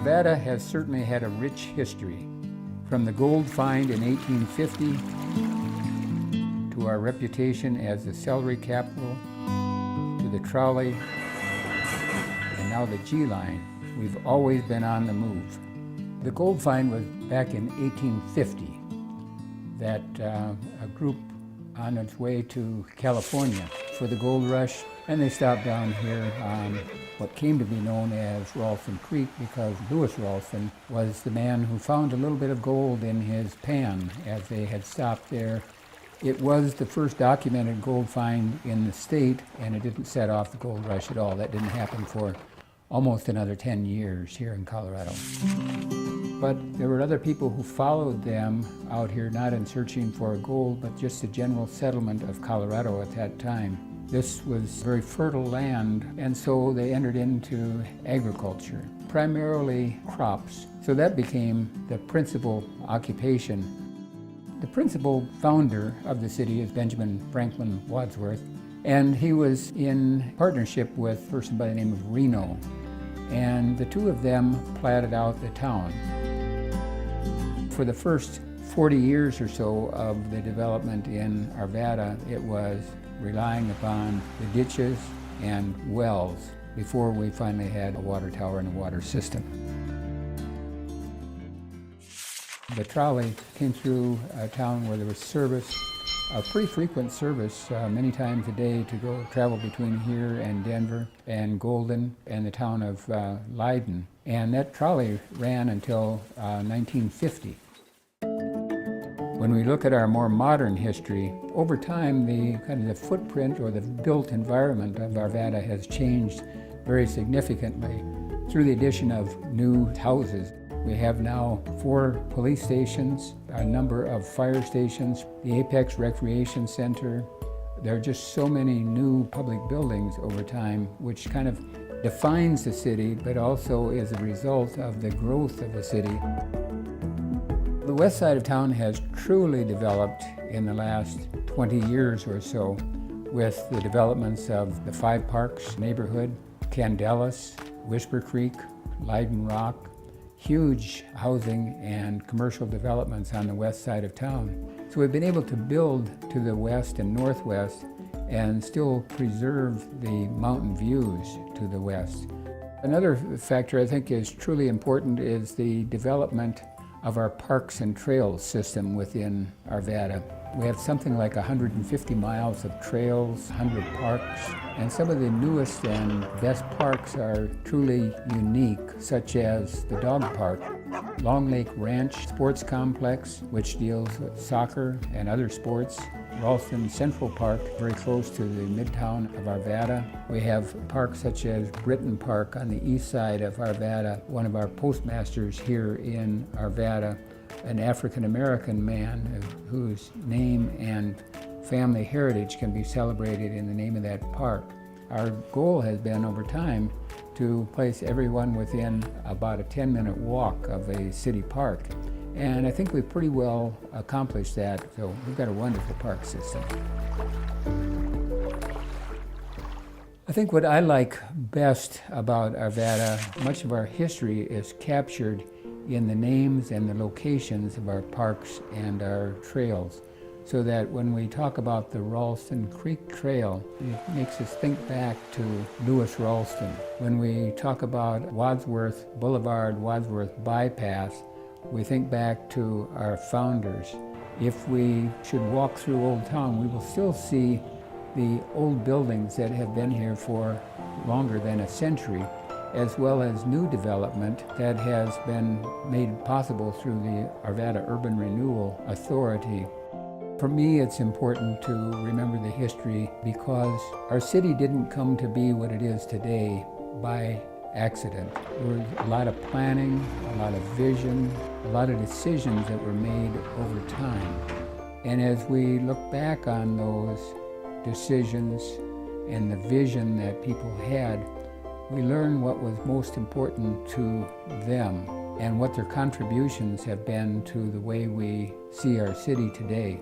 Arvada has certainly had a rich history, from the gold find in 1850 to our reputation as the celery capital, to the trolley, and now the G line. We've always been on the move. The gold find was back in 1850 that a group on its way to California for the gold rush, and they stopped down here on what came to be known as Ralston Creek, because Lewis Ralston was the man who found a little bit of gold in his pan as they had stopped there. It was the first documented gold find in the state, and it didn't set off the gold rush at all. That didn't happen for almost another 10 years here in Colorado. But there were other people who followed them out here, not in searching for gold, but just the general settlement of Colorado at that time. This was very fertile land, and so they entered into agriculture, primarily crops. So that became the principal occupation. The principal founder of the city is Benjamin Franklin Wadsworth, and he was in partnership with a person by the name of Reno, and the two of them platted out the town. For the first 40 years or so of the development in Arvada, it was relying upon the ditches and wells before we finally had a water tower and a water system. The trolley came through a town where there was service, a pretty frequent service, many times a day, to go travel between here and Denver and Golden and the town of Leiden. And that trolley ran until 1950. When we look at our more modern history, over time the footprint or the built environment of Arvada has changed very significantly through the addition of new houses. We have now 4 police stations, a number of fire stations, the Apex Recreation Center. There are just so many new public buildings over time, which kind of defines the city, but also is a result of the growth of the city. The west side of town has truly developed in the last 20 years or so with the developments of the Five Parks neighborhood, Candelas, Whisper Creek, Leiden Rock, huge housing and commercial developments on the west side of town. So we've been able to build to the west and northwest and still preserve the mountain views to the west. Another factor I think is truly important is the development of our parks and trails system within Arvada. We have something like 150 miles of trails, 100 parks, and some of the newest and best parks are truly unique, such as the dog park, Long Lake Ranch Sports Complex, which deals with soccer and other sports, Ralston Central Park, very close to the midtown of Arvada. We have parks such as Britton Park on the east side of Arvada. One of our postmasters here in Arvada, an African-American man whose name and family heritage can be celebrated in the name of that park. Our goal has been over time to place everyone within about a 10-minute walk of a city park. And I think we've pretty well accomplished that, so we've got a wonderful park system. I think what I like best about Arvada, much of our history is captured in the names and the locations of our parks and our trails, so that when we talk about the Ralston Creek Trail, it makes us think back to Lewis Ralston. When we talk about Wadsworth Boulevard, Wadsworth Bypass, we think back to our founders. If we should walk through Old Town, we will still see the old buildings that have been here for longer than a century, as well as new development that has been made possible through the Arvada Urban Renewal Authority. For me, it's important to remember the history because our city didn't come to be what it is today by accident. There was a lot of planning, a lot of vision, a lot of decisions that were made over time. And as we look back on those decisions and the vision that people had, we learn what was most important to them and what their contributions have been to the way we see our city today.